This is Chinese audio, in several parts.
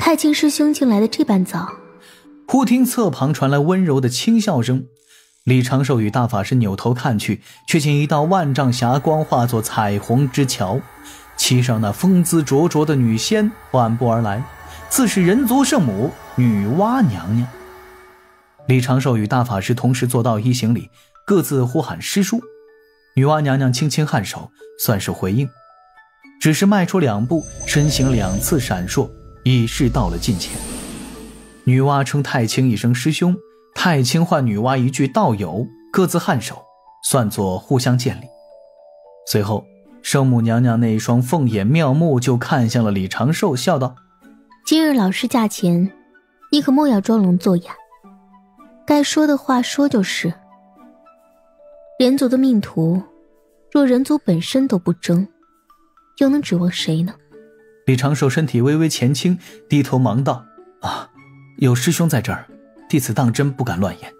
太清师兄竟来得这般早。忽听侧旁传来温柔的轻笑声，李长寿与大法师扭头看去，却见一道万丈霞光化作彩虹之桥，其上那风姿灼灼的女仙缓步而来，自是人族圣母女娲娘娘。李长寿与大法师同时做到一行礼，各自呼喊师叔。女娲娘娘轻轻颔首，算是回应，只是迈出2步，身形2次闪烁，已是到了近前。女娲称太清一声师兄，太清唤女娲一句道友，各自颔首，算作互相见礼。随后圣母娘娘那一双凤眼妙目就看向了李长寿，笑道：今日老师驾前，你可莫要装聋作哑，该说的话说就是。人族的命途，若人族本身都不争，又能指望谁呢？李长寿身体微微前倾，低头忙道：有师兄在这儿，弟子当真不敢乱言。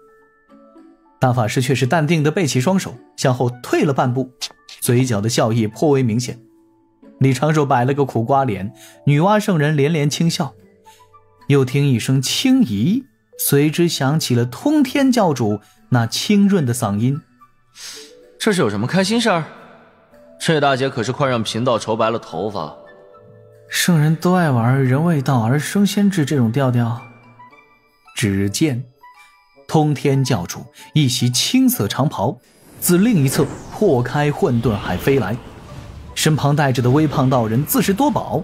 大法师却是淡定地背起双手，向后退了半步，嘴角的笑意颇为明显。李长寿摆了个苦瓜脸，女娲圣人连连轻笑，又听一声轻咦，随之响起了通天教主那清润的嗓音：这是有什么开心事儿？这大姐可是快让贫道愁白了头发。圣人都爱玩人未到而升仙志这种调调。只见通天教主一袭青色长袍，自另一侧破开混沌海飞来，身旁带着的微胖道人自是多宝。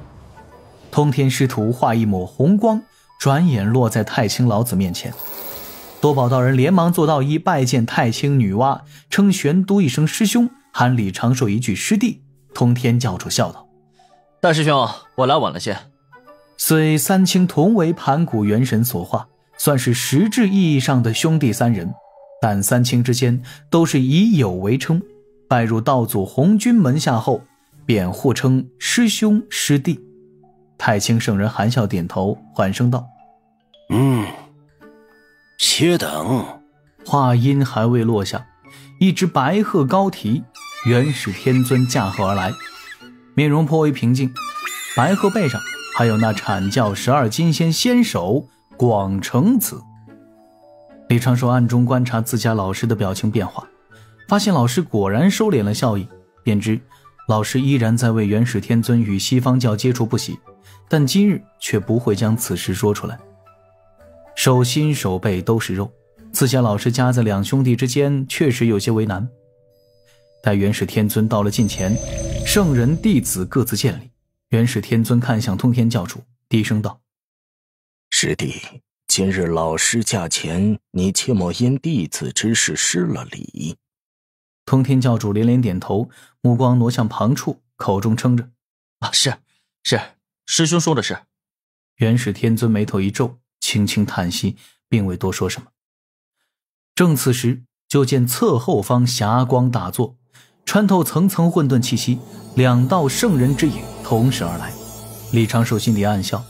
通天师徒化一抹红光，转眼落在太清老子面前。多宝道人连忙做道揖，拜见太清女娲，称玄都一声师兄，喊李长寿一句师弟。通天教主笑道：大师兄，我来晚了些。虽三清同为盘古元神所化，算是实质意义上的兄弟3人，但三清之间都是以友为称，拜入道祖红军门下后，便互称师兄师弟。太清圣人含笑点头，缓声道：且等。话音还未落下，一只白鹤高啼，元始天尊驾鹤而来，面容颇为平静，白鹤背上还有那阐教12金仙仙首广成子。李长寿暗中观察自家老师的表情变化，发现老师果然收敛了笑意，便知老师依然在为元始天尊与西方教接触不喜，但今日却不会将此事说出来。手心手背都是肉，自家老师夹在2兄弟之间，确实有些为难。待元始天尊到了近前，圣人弟子各自见礼。元始天尊看向通天教主，低声道：师弟，今日老师驾前，你切莫因弟子之事失了礼。通天教主连连点头，目光挪向旁处，口中称着：是，师兄说的是。元始天尊眉头一皱，轻轻叹息，并未多说什么。正此时，就见侧后方霞光大作，穿透层层混沌气息，2道圣人之影同时而来。李长寿心里暗笑，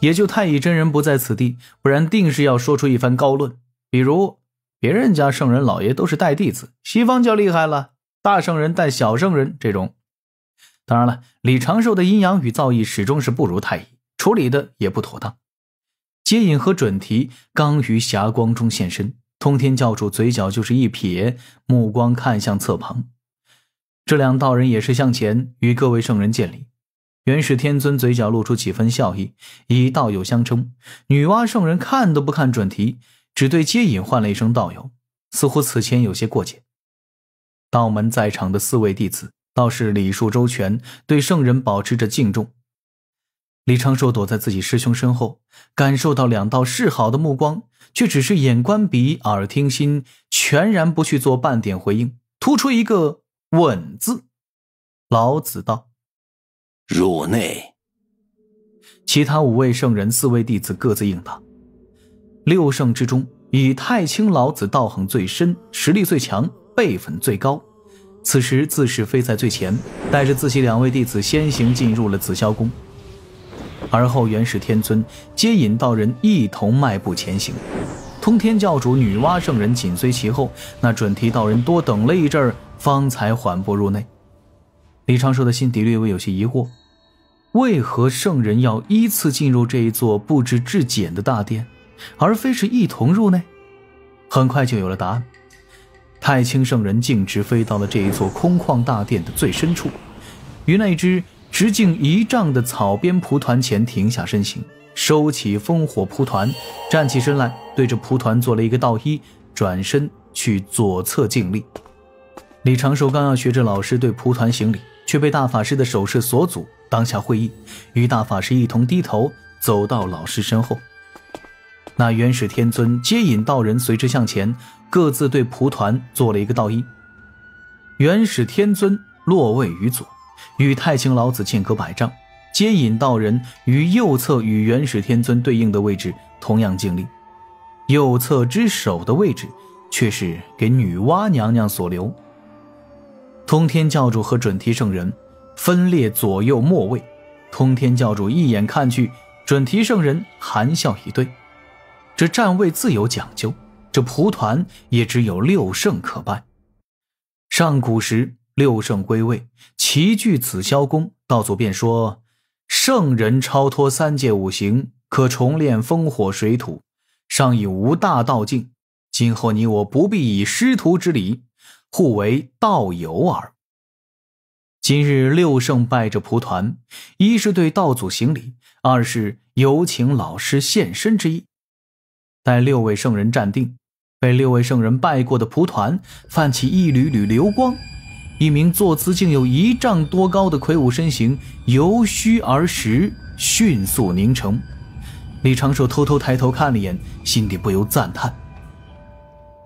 也就太乙真人不在此地，不然定是要说出一番高论，比如别人家圣人老爷都是带弟子，西方教厉害了，大圣人带小圣人这种。当然了，李长寿的阴阳与造诣始终是不如太乙，处理的也不妥当。接引和准提刚于霞光中现身，通天教主嘴角就是一撇，目光看向侧旁。这2道人也是向前与各位圣人见礼。元始天尊嘴角露出几分笑意，以道友相称。女娲圣人看都不看准提，只对接引唤了一声道友，似乎此前有些过节。道门在场的4位弟子倒是礼数周全，对圣人保持着敬重。李长寿躲在自己师兄身后，感受到2道示好的目光，却只是眼观鼻，耳听心，全然不去做半点回应，突出一个稳字。老子道：入内。其他5位圣人4位弟子各自应答。6圣之中，以太清老子道行最深，实力最强，辈分最高，此时自是飞在最前，带着自己2位弟子先行进入了紫霄宫。而后元始天尊接引道人一同迈步前行，通天教主女娲圣人紧随其后，那准提道人多等了一阵儿，方才缓步入内。李长寿的心底略微有些疑惑，为何圣人要依次进入这一座布置至简的大殿，而非是一同入内？很快就有了答案。太清圣人径直飞到了这一座空旷大殿的最深处，于那只直径1丈的草编蒲团前停下身形，收起烽火蒲团，站起身来，对着蒲团做了一个道揖，转身去左侧敬礼。李长寿刚要学着老师对蒲团行礼，却被大法师的手势所阻，当下会意，与大法师一同低头走到老师身后。那元始天尊接引道人随之向前，各自对蒲团做了一个道揖。元始天尊落位于左，与太清老子间隔100丈，接引道人于右侧与元始天尊对应的位置同样敬礼，右侧之首的位置却是给女娲娘娘所留。通天教主和准提圣人分列左右末位，通天教主一眼看去，准提圣人含笑以对。这站位自有讲究，这蒲团也只有6圣可拜。上古时6圣归位，齐聚紫霄宫，道祖便说：圣人超脱3界5行，可重炼风火水土，尚已无大道境，今后你我不必以师徒之礼，互为道友耳。今日6圣拜着蒲团，一是对道祖行礼，二是有请老师现身之意。待6位圣人站定，被6位圣人拜过的蒲团泛起一缕缕流光，一名坐姿竟有1丈多高的魁梧身形由虚而实，迅速凝成。李长寿偷偷抬头看了一眼，心里不由赞叹：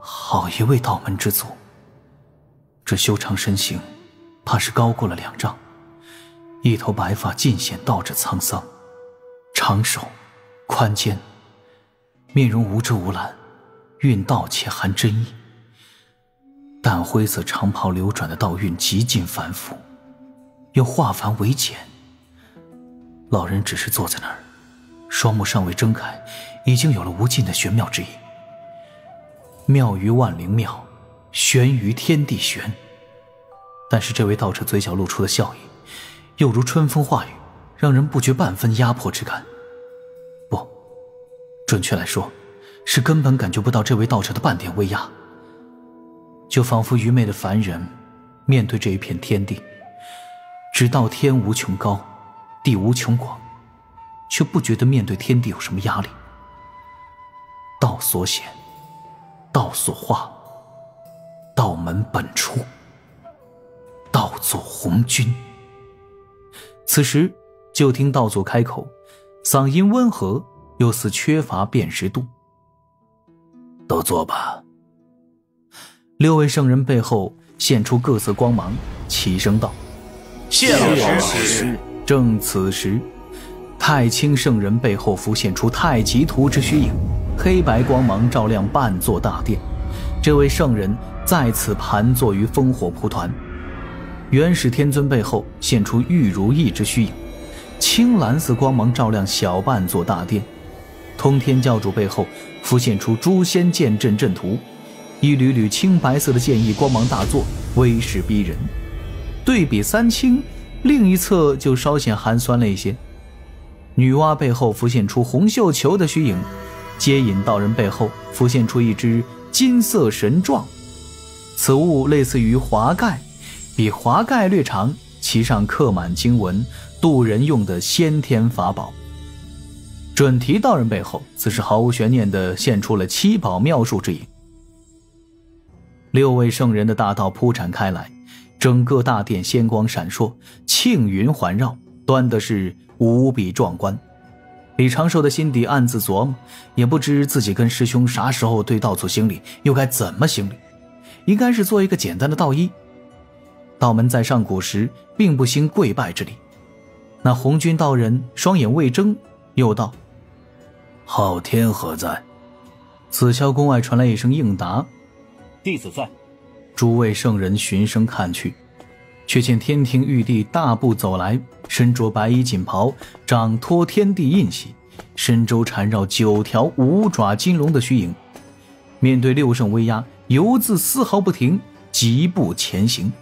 好一位道门之祖，这修长身形怕是高过了2丈，一头白发尽显道者沧桑，长手宽肩，面容无遮无拦，蕴道且含真意。淡灰色长袍流转的道韵极尽繁复，又化繁为简。老人只是坐在那儿，双目尚未睁开，已经有了无尽的玄妙之意。妙于万灵妙，玄于天地玄。但是这位道者嘴角露出的笑意，又如春风化雨，让人不觉半分压迫之感。不，准确来说，是根本感觉不到这位道者的半点威压，就仿佛愚昧的凡人面对这一片天地，只道天无穷高，地无穷广，却不觉得面对天地有什么压力。道所显，道所化，道门本出，道祖红军。此时就听道祖开口，嗓音温和，又似缺乏辨识度。都坐吧。6位圣人背后现出各色光芒，齐声道：谢老师。正此时，太清圣人背后浮现出太极图之虚影，黑白光芒照亮半座大殿。这位圣人再次盘坐于烽火蒲团。元始天尊背后现出玉如意之虚影，青蓝色光芒照亮小半座大殿。通天教主背后浮现出诛仙剑阵阵图，一缕缕青白色的剑意光芒大作，威势逼人。对比三清，另一侧就稍显寒酸了一些。女娲背后浮现出红绣球的虚影，接引道人背后浮现出一只金色神状，此物类似于华盖，比华盖略长，其上刻满经文，渡人用的先天法宝。准提道人背后则是毫无悬念地现出了七宝妙术之影。6位圣人的大道铺展开来，整个大殿仙光闪烁，庆云环绕，端的是无比壮观。李长寿的心底暗自琢磨，也不知自己跟师兄啥时候对道祖行礼，又该怎么行礼。应该是做一个简单的道揖。道门在上古时并不兴跪拜之礼。那红军道人双眼未睁，又道：昊天何在？紫霄宫外传来一声应答：弟子在。诸位圣人循声看去，却见天庭玉帝大步走来，身着白衣锦袍，掌托天地印玺，身周缠绕9条5爪金龙的虚影。面对6圣威压，犹自丝毫不停，疾步前行。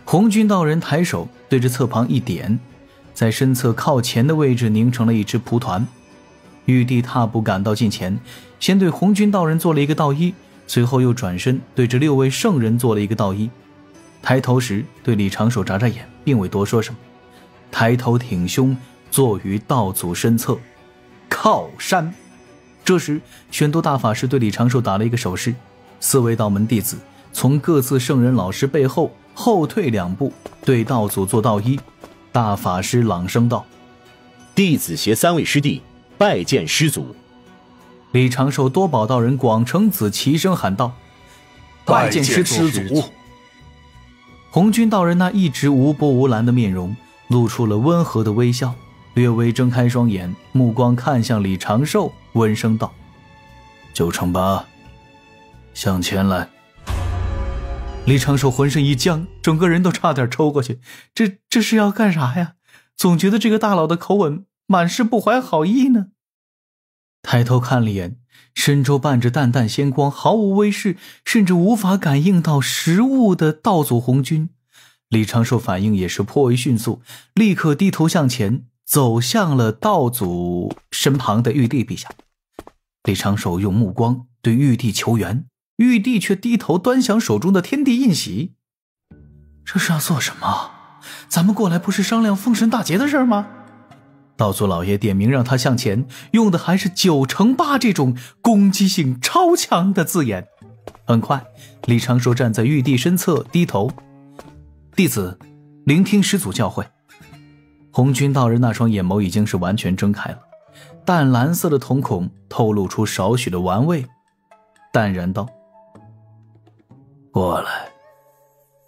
红军道人抬手对着侧旁一点，在身侧靠前的位置凝成了一只蒲团。玉帝踏步赶到近前，先对红军道人做了一个道揖，随后又转身对着6位圣人做了一个道揖。抬头时对李长寿眨眨眼，并未多说什么，抬头挺胸坐于道祖身侧，靠山。这时玄都大法师对李长寿打了一个手势，4位道门弟子从各自圣人老师背后后退2步，对道祖做道揖。大法师朗声道：弟子携3位师弟拜见师祖。李长寿多宝道人广成子齐声喊道：拜见师祖。红军道人那一直无波无澜的面容露出了温和的微笑，略微睁开双眼，目光看向李长寿，温声道：9乘8，向前来。李长寿浑身一僵，整个人都差点抽过去。这是要干啥呀？总觉得这个大佬的口吻满是不怀好意呢。抬头看了一眼，身周伴着淡淡仙光，毫无威势，甚至无法感应到实物的道祖红军。李长寿反应也是颇为迅速，立刻低头向前，走向了道祖身旁的玉帝陛下。李长寿用目光对玉帝求援，玉帝却低头端详手中的天地印玺。这是要做什么？咱们过来不是商量封神大劫的事吗？道祖老爷点名让他向前，用的还是9乘8这种攻击性超强的字眼。很快，李长寿站在玉帝身侧，低头：弟子聆听师祖教诲。红军道人那双眼眸已经是完全睁开了，淡蓝色的瞳孔透露出少许的玩味，淡然道：过来，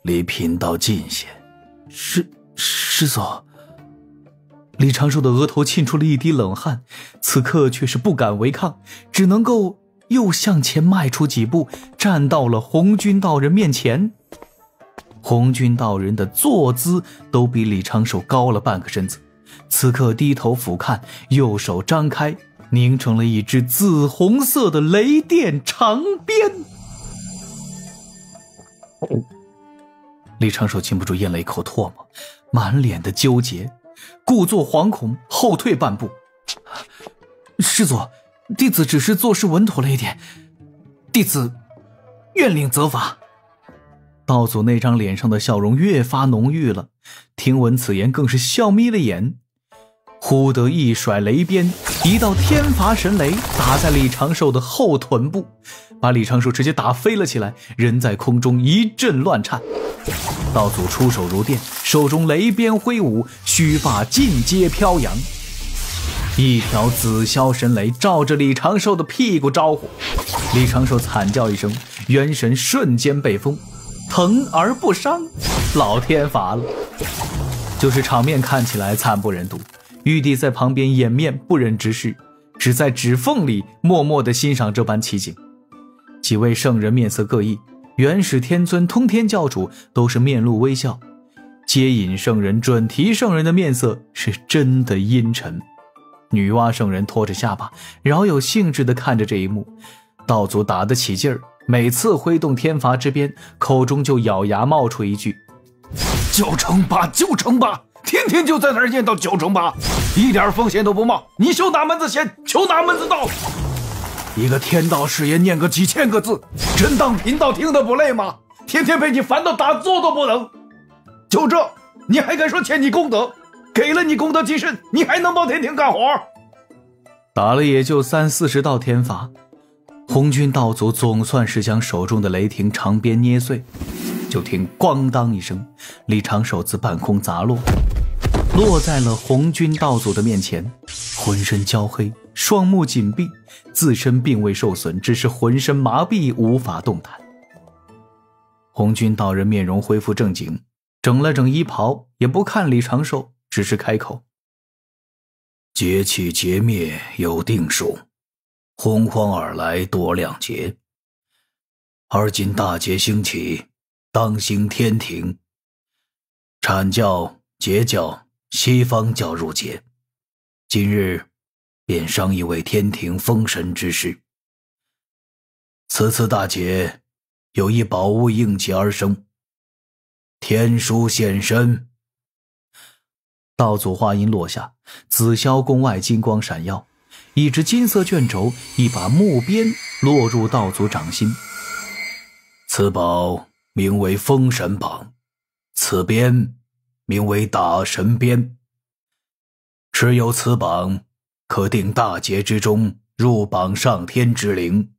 离贫道近些。师祖。李长寿的额头沁出了一滴冷汗，此刻却是不敢违抗，只能够又向前迈出几步，站到了红军道人面前。红军道人的坐姿都比李长寿高了半个身子，此刻低头俯瞰，右手张开，凝成了一只紫红色的雷电长鞭。李长寿禁不住咽了一口唾沫，满脸的纠结，故作惶恐，后退半步。师祖，弟子只是做事稳妥了一点，弟子愿领责罚。道祖那张脸上的笑容越发浓郁了，听闻此言更是笑眯了眼，忽得一甩雷鞭，一道天罚神雷打在李长寿的后臀部，把李长寿直接打飞了起来，人在空中一阵乱颤。道祖出手如电，手中雷鞭挥舞，须发尽皆飘扬，一条紫霄神雷照着李长寿的屁股招呼。李长寿惨叫一声，元神瞬间被封，疼而不伤，老天罚了。就是场面看起来惨不忍睹，玉帝在旁边掩面不忍直视，只在指缝里默默地欣赏这般奇景。几位圣人面色各异，元始天尊、通天教主都是面露微笑，接引圣人、准提圣人的面色是真的阴沉。女娲圣人拖着下巴，饶有兴致地看着这一幕。道祖打得起劲儿，每次挥动天罚之鞭，口中就咬牙冒出一句：9乘8，9乘8，天天就在那儿念叨9乘8，一点风险都不冒，你修哪门子仙，求哪门子道？一个天道誓言念个几千个字，真当贫道听得不累吗？天天被你烦到打坐都不能。就这，你还敢说欠你功德？给了你功德积身，你还能帮天庭干活？打了也就30-40道天罚，红军道祖总算是将手中的雷霆长鞭捏碎。就听咣当一声，李长寿自半空砸落，落在了红军道祖的面前，浑身焦黑，双目紧闭，自身并未受损，只是浑身麻痹，无法动弹。红军道人面容恢复正经，整了整衣袍，也不看李长寿，只是开口：劫起劫灭有定数，洪荒而来多谅解，而今大劫兴起，当兴天庭，阐教、截教、西方教入劫，今日便商议为天庭封神之事。此次大劫有一宝物应劫而生，天书现身。道祖话音落下，紫霄宫外金光闪耀，一只金色卷轴，一把木鞭落入道祖掌心。此宝名为封神榜，此鞭名为打神鞭。持有此榜，可定大劫之中入榜上天之灵。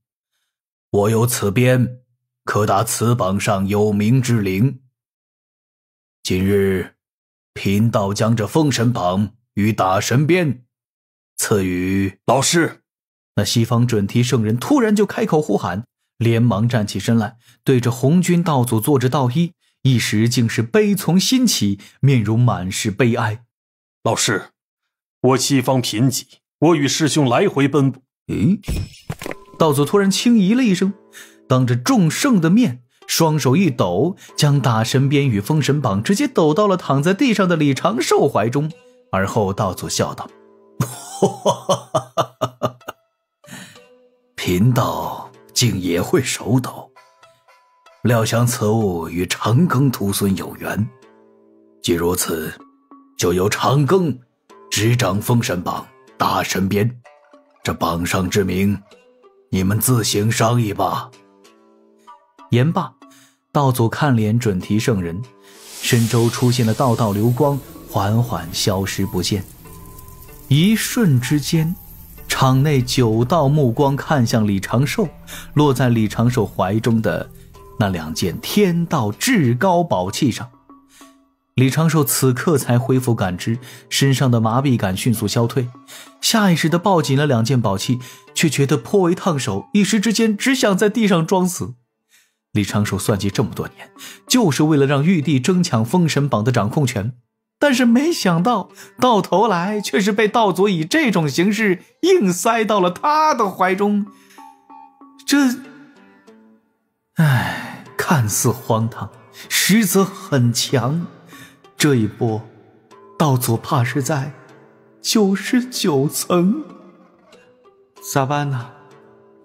我有此鞭，可打此榜上有名之灵。今日贫道将这封神榜与打神鞭赐予老师。那西方准提圣人突然就开口呼喊，连忙站起身来，对着红军道祖做着道揖，一时竟是悲从心起，面容满是悲哀。老师，我西方贫瘠，我与师兄来回奔波。道祖突然轻咦了一声，当着众圣的面，双手一抖，将打神鞭与封神榜直接抖到了躺在地上的李长寿怀中。而后道祖笑道：贫道竟也会手抖，料想此物与长庚徒孙有缘。既如此，就由长庚执掌封神榜、打神鞭，这榜上之名，你们自行商议吧。言罢，道祖看脸准提圣人，身周出现了道道流光，缓缓消失不见。一瞬之间，场内9道目光看向李长寿，落在李长寿怀中的那2件天道至高宝器上。李长寿此刻才恢复感知，身上的麻痹感迅速消退，下意识地抱紧了2件宝器，却觉得颇为烫手，一时之间只想在地上装死。李长寿算计这么多年，就是为了让玉帝争抢封神榜的掌控权，但是没想到到头来却是被道祖以这种形式硬塞到了他的怀中。看似荒唐，实则很强。这一波道祖怕是在99层。咋办呢？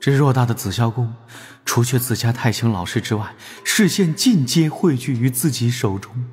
这偌大的紫霄宫，除却自家太清老师之外，视线尽皆汇聚于自己手中。